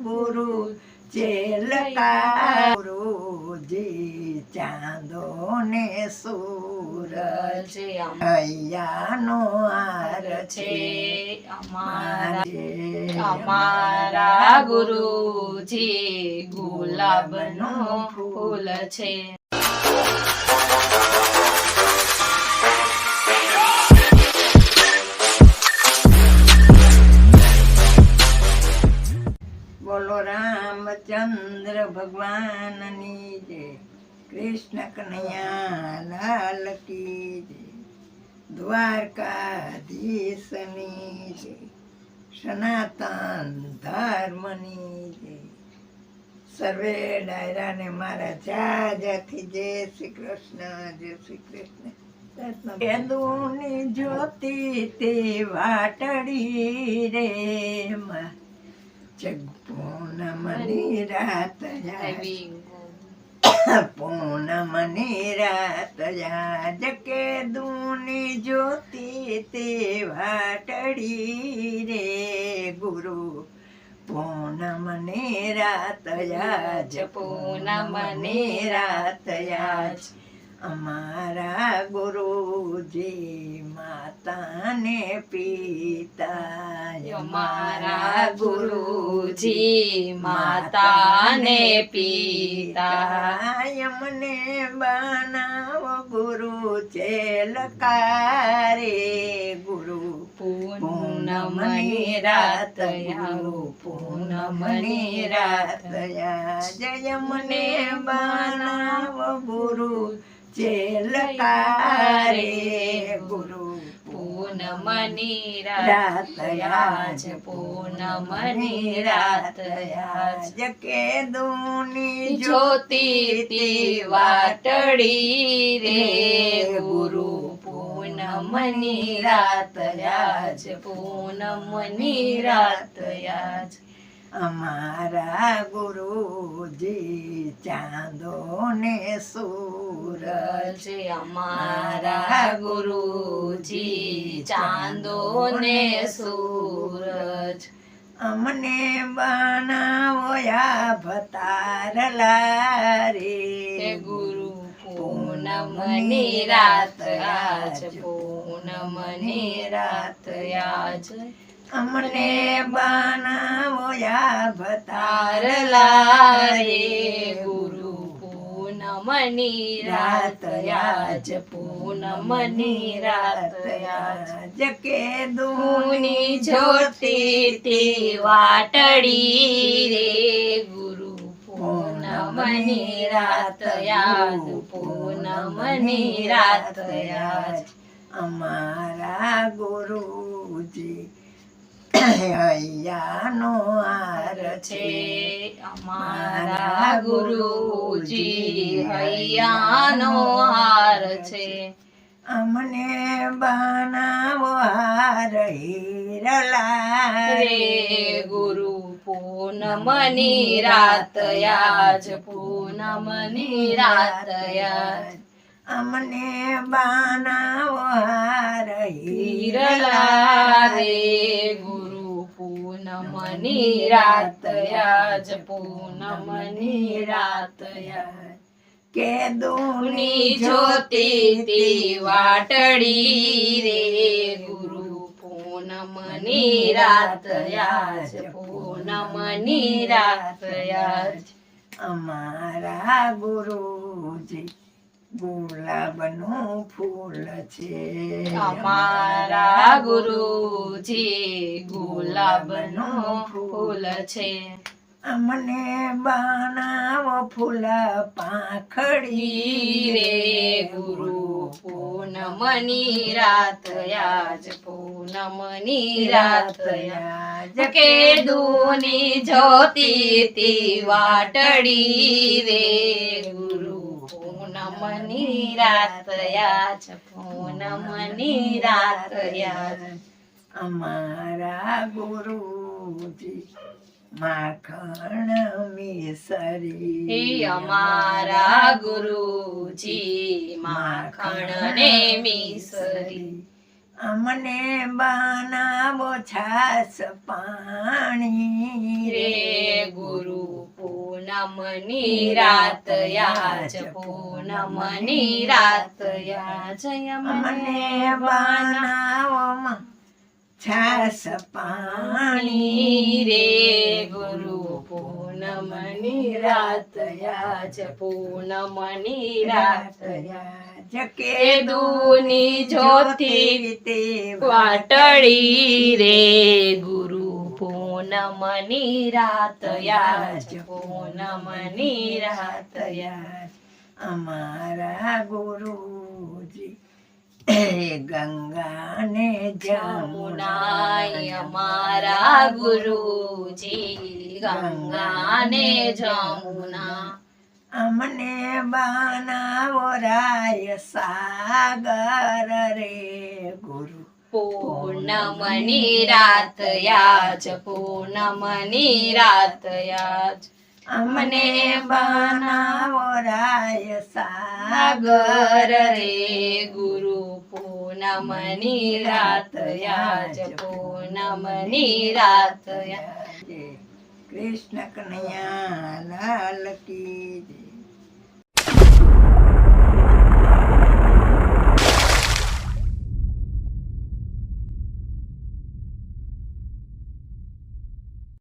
ગુરુ ચેલકા ગુરુજી ચાંદો ને સૂરજ હૈયાનો હાર છે અમારા ગુરુજી ગુલાબનું ફૂલ છે. બોલો રામચંદ્ર ભગવાનની જય, કૃષ્ણ કનૈયા લાલ કી જય, દ્વારકાધીશની જય, સનાતન ધર્મની જય. સર્વે ડાયરાને મારા જાજાથી જય શ્રી કૃષ્ણ, જય શ્રી કૃષ્ણ. કેદુની જ્યોતિ તે વાટડી રે માં પૂનમની રાત પૂનમની રાત યાદ કેદુની જ્યોતિ તે વાટડી રે ગુરુ પૂનમની રાત યાજ પૂનમની રાત યાજ. અમારા ગુરુજી માતાને પિતા, અમારા ગુરુજી માતાને પિતા, અમને બનાવો ગુરુ ચેલકારે ગુરુ પૂનમની રાત પૂનમની રાત જય મને બનાવો ગુરુ ચેલકારે ગુરુ પૂનમની રાત યાજ પૂનમની રાત યાજ. કેદુની જ્યોતિ તી વાટડી રે ગુરુ પૂનમની રાત યાજ પૂનમની રાત યાજ. અમારા ગુરુજી ચાંદો ને સૂરજ, અમારા ગુરુજી ચાંદો ને સૂરજ. અમને બનાવો ભતારલા રે ગુરુ પૂનમની રાત આજ પૂનમની રાત આજ. અમને બનાવો ભતારલા રે ગુરુ પૂનમની રાત યાજ પૂનમની રાત યાજ. કેદુની જ્યોતિ તી વાટડી રે ગુરુ પૂનમની રાત યાજ પૂનમની રાત યાજ. અમારા ગુરુજી હૈયાનો હાર છે, અમારા ગુરુજી હૈયાનો હાર છે. અમને બનાવો હાર હીરલા રે ગુરુ પૂનમની રાત યાજ પૂનમની રાત યાજ. અમને બનાવો હાર હીરલા રે ગુરુ પૂનમની રાત યાજ પૂનમની રાત યાજ. કેદુની જ્યોતિ તી વાટડી રે ગુરુ પૂનમની રાત યાજ પૂનમની રાત યાજ. અમારા ગુરુજી ગુલાબનું ફૂલ છે, અમારા ગુરુજી ગુલાબનું ફૂલ છે. અમને બનાવો ફૂલ પાંખડી રે ગુરુ પૂનમની રાત યાજ પૂનમની રાત યાજ. કેદુની જ્યોતિ તી વાટડી રે ગુરુ પૂનમની રાત યાજ પૂનમની રાત યાજ. અમારા ગુરુજી માખણ મિસરી, અમારા ગુરુજી માખણ ને મિસરી. અમને બનાવો છાસ પાણી રે પૂનમની રાત યાજ પૂનમની રાત યાજ અમને બનાવોમાં છાસ પાણી રે ગુરુ પૂનમની રાત યાજ પૂનમની રાત યાજ કે દૂની જ્યોતિ તે વાટડી રે ગુરુ પૂનમની રાત યાજ પૂનમની રાત યાજ અમારા ગુરુજી ગંગા ને જમુના જમુનાય અમારા ગુરુજી ગંગા ને જમુના અમને બનાવો રાય સાગર રે ગુરુ પૂનમની રાત યાજ પૂનમની રાત યાજ અમને બનાવો રાય સાગર સાગર રે ગુરુ પૂનમની રાત યાજ પૂનમની રાત યાજ કૃષ્ણ કનૈયા લાલ કી જય.